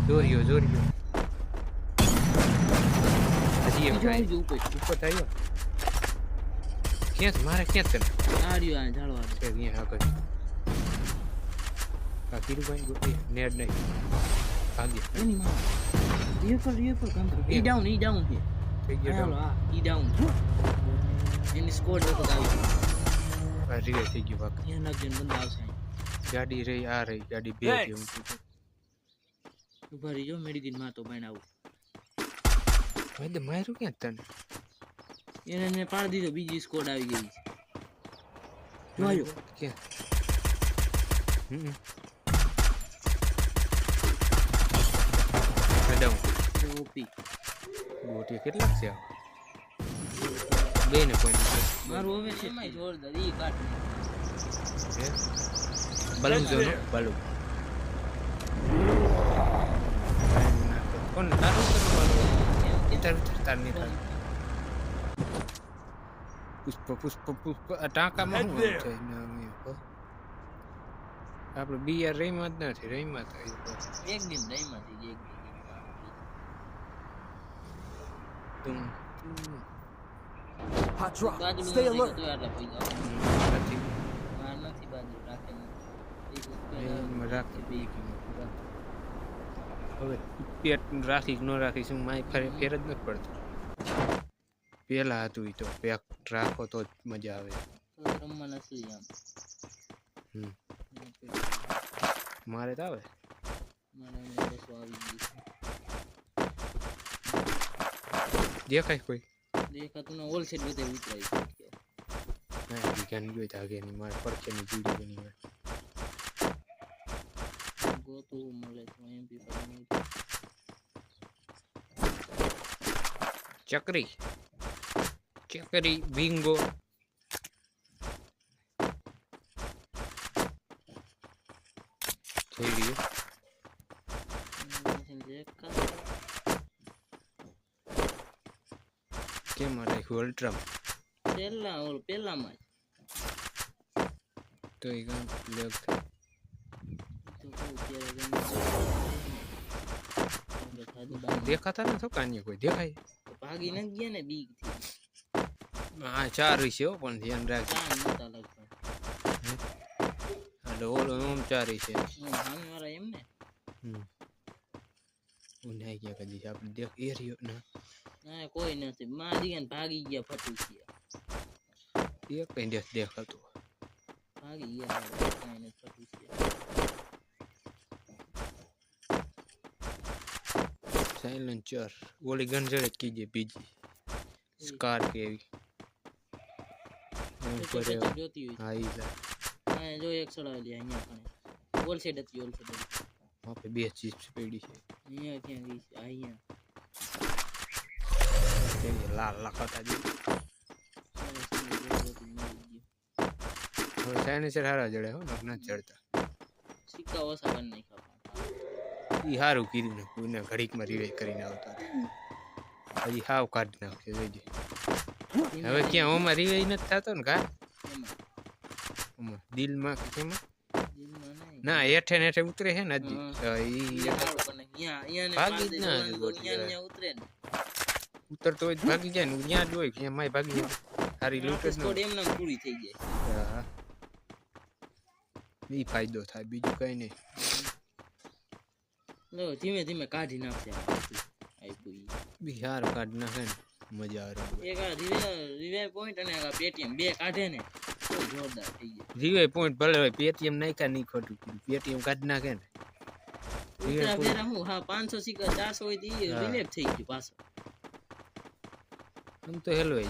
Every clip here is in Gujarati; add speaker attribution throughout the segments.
Speaker 1: જોરિયો હજી એક
Speaker 2: બીજો
Speaker 1: ભાઈ
Speaker 2: ઉપર
Speaker 1: ઉપર થયો ક્યાં મારે ક્યાં તને
Speaker 2: આર્યો આ ઝાડવા
Speaker 1: છે અહીંયા આગળ આ કીરુભાઈ ગોતી નેડ નહીં ભાગી
Speaker 2: એની માં રિયો પર કામ કરો ઈ ડાઉન છે
Speaker 1: થઈ ગયો
Speaker 2: હાલો આ ઈ ડાઉન એની સ્કોડ વખત આવી
Speaker 1: આ રીવે થઈ ગયો ભાગ
Speaker 2: ત્યાં નાખજે બંદા આવશે
Speaker 1: ગાડી રહી આ રહી ગાડી બે ગઈ
Speaker 2: ઉભા રહીજો મેડિકિન માં તો બનાવું
Speaker 1: ભાઈ માર્યું ક્યાં તને
Speaker 2: એને મેં પાડી દીધો બીજી સ્કોડ આવી ગઈ છે જોયો
Speaker 1: ક્યાં મેડમ
Speaker 2: ઓપી
Speaker 1: ગોટી કેટલા છે બે ને પોઈન્ટ
Speaker 2: મારું હવે છે માય જોરદાર ઈ કાટ
Speaker 1: બલૂન જો બલૂન કોણ તારું કરવાનું તાર નહીં તાર પુષ્પ ટાંકામાં શું છે આપણે બિયાર રહીમાં જ નથી રહીમાં થાય
Speaker 2: એક દિન દહીંમાંથી એક
Speaker 1: તું
Speaker 3: Hot drop.
Speaker 2: બાજુ
Speaker 3: Stay alert.
Speaker 2: તો આટલા પૈસા
Speaker 1: નથી
Speaker 2: માર નથી બાજુ રાખે
Speaker 1: રહીમાં રાખી બે હવે પેટ રાખી ન રાખી શું માય ફેર જ નથી પડતો પેલા હતું તો પેક રાખો તો જ મજા આવે
Speaker 2: તો રમવા નથી આમ
Speaker 1: મારે તો આવે
Speaker 2: મને બસો આવી ગઈ
Speaker 1: દેખાય કોઈ
Speaker 2: દેખાતું ના હોલ સેટ બધે ઉતરાઈ
Speaker 1: ના વિજ્ઞાન ગયો જાગે ની મારે પડકે ની જીડી બની હોય
Speaker 2: ગોતું મળે તો એમપી
Speaker 1: ચકરી બિંગો થઈ ગયું કેમ રાખ્યું અલ્ટ્રા
Speaker 2: પેલામાં
Speaker 1: તો એ ગામ લેગ દેખાતા નથી કાન્ય કોઈ દેખાય
Speaker 2: ભાગી નથી ગયા ને બીક થી
Speaker 1: હા ચાર છે હો પણ ધ્યાન રાખજો
Speaker 2: કાન નતા લગતા
Speaker 1: એટલે ઓલો ઓમ ચારી છે
Speaker 2: સામે વાળા એમ ને
Speaker 1: ઉનાઈ ગયા કદી આપણે દેખ એરિયો ના
Speaker 2: ના કોઈ નથી મારી ગયા ભાગી ગયા ફટું ગયા
Speaker 1: એક કઈ દેખાતું
Speaker 2: ભાગી ગયા કાઈ નથી ફટું ગયા
Speaker 1: સાયલેન્સર ઓલી ગન જડે કીજે બીજી સ્કાર કેવી
Speaker 2: જોતી હોય
Speaker 1: હા ઈ લા
Speaker 2: હા જો એક સડાવી લે અહીંયા કણે ઓલ સાઈડ હતી ઓલ સાઈડ
Speaker 1: આપણે બે ચિપ્સ પડી છે
Speaker 2: અહીંયા ક્યાં ગઈ છે અહીંયા
Speaker 1: તે લાલ લખાતા જ હવે સાયલેન્સર હારા જડે હો ન ચડતા
Speaker 2: સિક્કા ઓછા કરી નાખ્યા
Speaker 1: ઈ હારું કીધું ને કોઈને ઘડીકમાં રિવાઇવ કરીને આવતા હજી હાવ કાઢી નાખશે જોઈજે હવે ક્યાં ઓમાં રિવાઇવ નથી થતો ને કા ઓમાં દિલમાં કે કેમાં ના હેઠે હેઠે ઉતરે છે ને હજી ભાગી જ ના
Speaker 2: ઉતરે ને
Speaker 1: ઉતરતો હોય ભાગી જાય ને ત્યાં જ હોય કે માય ભાગી જાય સારી લૂંટ જ
Speaker 2: સ્કોડ એમ નામ પૂરી થઈ જાય
Speaker 1: હા ઈ ફાયદો થાય બીજું કઈ નહીં
Speaker 2: લો ધીમે ધીમે કાઢી નાખશે આઈપી
Speaker 1: બિહાર કાઢ નાખે ને મજા આવે
Speaker 2: એક આ રિવાઇવ પોઈન્ટ અને આ પેટીએમ બે કાઢે ને તો જોરદાર થઈ જાય
Speaker 1: રિવાઇવ પોઈન્ટ ભલે હોય પેટીએમ નાખ્યા નહીં ખોટું પેટીએમ કાઢી નાખે ને
Speaker 2: ઉતરા ફેરા હું હા 500 સિક્કા 400 હોય તો ઈ રિલેપ થઈ ગયું પાછો
Speaker 1: આમ તો હેલો છે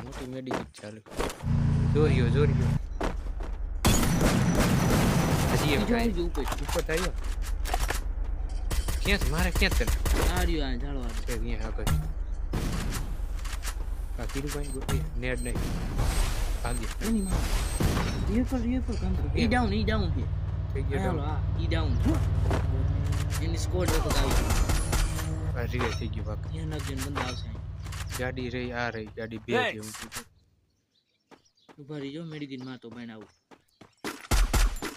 Speaker 1: મોટી મેડિકિટ ચાલુ જોરિયો હજી એક ભાઈ ઉપર થયો ક્યાં મારે ક્યાં તને
Speaker 2: આર્યો આ ઝાડવા
Speaker 1: છે અહીંયા આગળ આ કીરુભાઈ ગોતી નેડ નહીં ભાગી
Speaker 2: એની માં રિયો પર કામ કરો ઈ ડાઉન છે
Speaker 1: થઈ ગયો
Speaker 2: હાલો આ ઈ ડાઉન એની સ્કોડ વખત આવી
Speaker 1: આ રીવે થઈ ગયો ભાગ
Speaker 2: ત્યાં નાખજે બંદા આવશે
Speaker 1: ગાડી રહી આ રહી ગાડી બે ગઈ
Speaker 2: ઉભા રહીજો મેડિકિન માં તો બનાવું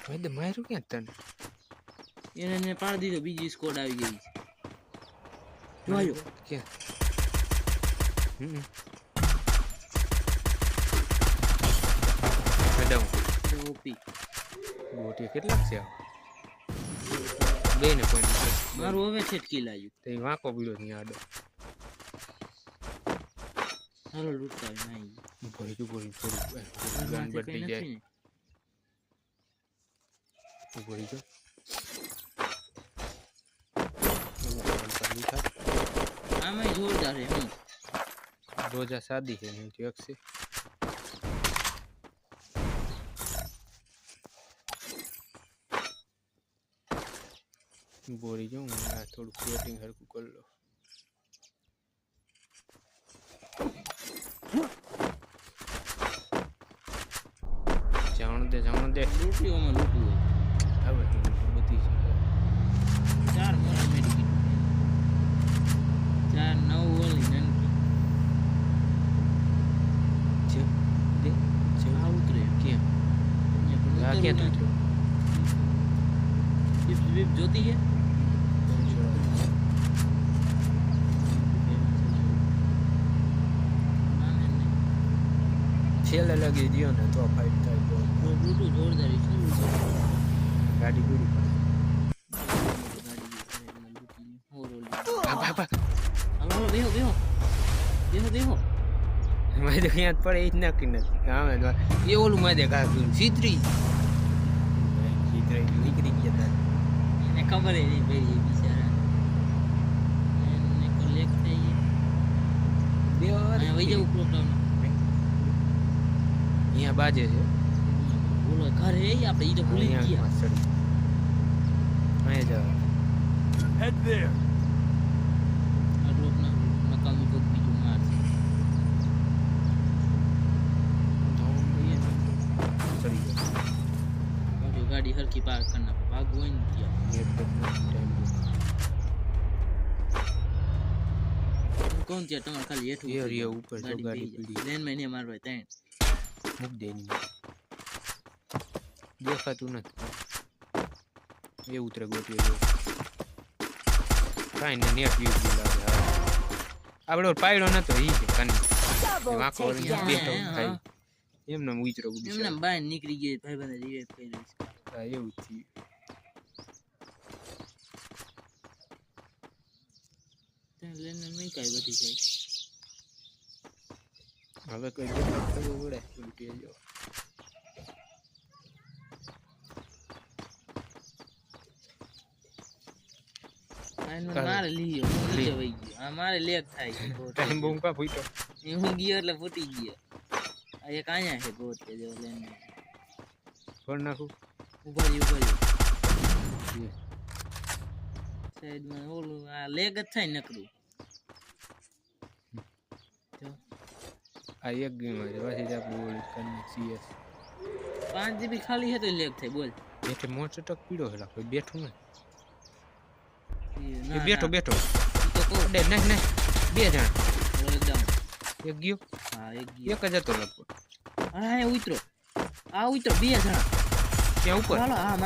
Speaker 1: ભાઈ તો માર્યું ક્યાં તને
Speaker 2: એને મેં પાડી દીધો બીજી સ્કોડ આવી ગઈ છે જોયો
Speaker 1: ક્યાં મેડમ
Speaker 2: ઓપી
Speaker 1: ગોટી કેટલાક છે બે ને પોઈન્ટ
Speaker 2: મારું હવે છેટકી લાગ્યું
Speaker 1: તો એ વાંકો પીડ્યો ત્યાં આડો
Speaker 2: હાલો લૂટતા નહીં
Speaker 1: ભરી થોડું ગન બદલી જાય ભરી જો
Speaker 2: આમાં જોરદાર હે હું
Speaker 1: રોજા શાદી છે નહીં ઠીક છે બોરી જાઉં આ થોડું સેટિંગ હરકું કરી લો જાણ દે
Speaker 2: લૂંટીઓમાં લૂંટવું
Speaker 1: હવે બધી છે
Speaker 2: ચાર મોટા મેડિકિટ ચાર નવ ઓલી નનકી
Speaker 1: છે દે છે
Speaker 2: આ ઉતરે
Speaker 1: કેમ
Speaker 2: અહીંયા
Speaker 1: આ
Speaker 2: પણ
Speaker 1: ક્યાં
Speaker 2: ઉતરવું
Speaker 1: તું
Speaker 2: નહીં. જીપ જોતી છે
Speaker 1: છેલ્લે લગી દો ને તો ફાઇટ થાય તો
Speaker 2: લૂંટું જોરદાર છે
Speaker 1: ગાડી પૂરી પડે મારે તો ક્યાં જ પડે એ જ નાખી નથી ગામે એ ઓલું મારે કાઢ્યું સીતરી નીકળી ગયા
Speaker 2: એને ખબર નહીં પડી બિચારા એને કલેક્ટ થઈ
Speaker 1: બે
Speaker 2: અહીંયા વહી જવું પ્રોબ્લેમ
Speaker 1: અહીંયા બાજે છે
Speaker 2: બોલો ઘર હે આપણે ઈ તો ભૂલી ગયા
Speaker 1: અહીંયા જાવ
Speaker 3: Head there.
Speaker 2: આ ડ્રોપ ના નકામી કોક બીજું માર
Speaker 1: ચડી
Speaker 2: છે ગાડી હરકી પાર્ક કરના ભાગવું હોય ને ત્યાં
Speaker 1: ગયો
Speaker 2: કોણ ત્યાં તમારે ખાલી હેઠું
Speaker 1: એ રિયો ઉપર જો ગાડી પીડી
Speaker 2: લેન માં ને મારવા ત્યાં
Speaker 1: મૂક દે એની દેખાતું નથી એ ઉતરે ગોઠવી જો કાંઈ ને નેટ વ્યૂ લાગે આપણો પાયડો નતો ઈ છે કની વાંકો બેઠો થાય એમને ઉતરો ગુડી
Speaker 2: એમને બહાર નીકળી ગઈ ભાઈ બંધ રિવાઇવ કરી દઈશ
Speaker 1: હા એવું થયું
Speaker 2: ત્યાં લેન નહીં કાંઈ બધી જાય
Speaker 1: હવે કોઈ દેખાત કરવું પડે ઉલટી જો
Speaker 2: મારે લીયો હું નીચે વહી ગયો આ મારે લેગ થાય છે
Speaker 1: ટાઈમ બહુ કા ફૂટો
Speaker 2: હું ગયો એટલે ફૂટી ગયો આ એક અહીંયા છે ગોત કે જો લેન
Speaker 1: ફોન નાખું
Speaker 2: ઉભા રહ્યો સાઈડમાં ઓલું આ લેગ જ થાય નકરું જો
Speaker 1: આ એક ગેમ છે પછી જ આપણે ઓલી કની CS
Speaker 2: 5 GB ખાલી છે તો લેગ થાય બોલ
Speaker 1: એટલે મોટો ટક પીડો છે કોઈ બેઠું ને
Speaker 2: ના,
Speaker 1: બેઠો
Speaker 2: ના.
Speaker 1: બેઠો
Speaker 2: ઈ તો કહું
Speaker 1: ડે નહીં બે જણ
Speaker 2: એકદમ
Speaker 1: એક ગયો
Speaker 2: હા એક ગયો
Speaker 1: એક જ હતો લગભગ
Speaker 2: હા ઉતરો આ ઉતરો બે જણા
Speaker 1: ત્યાં ઉપર
Speaker 2: હાલો હા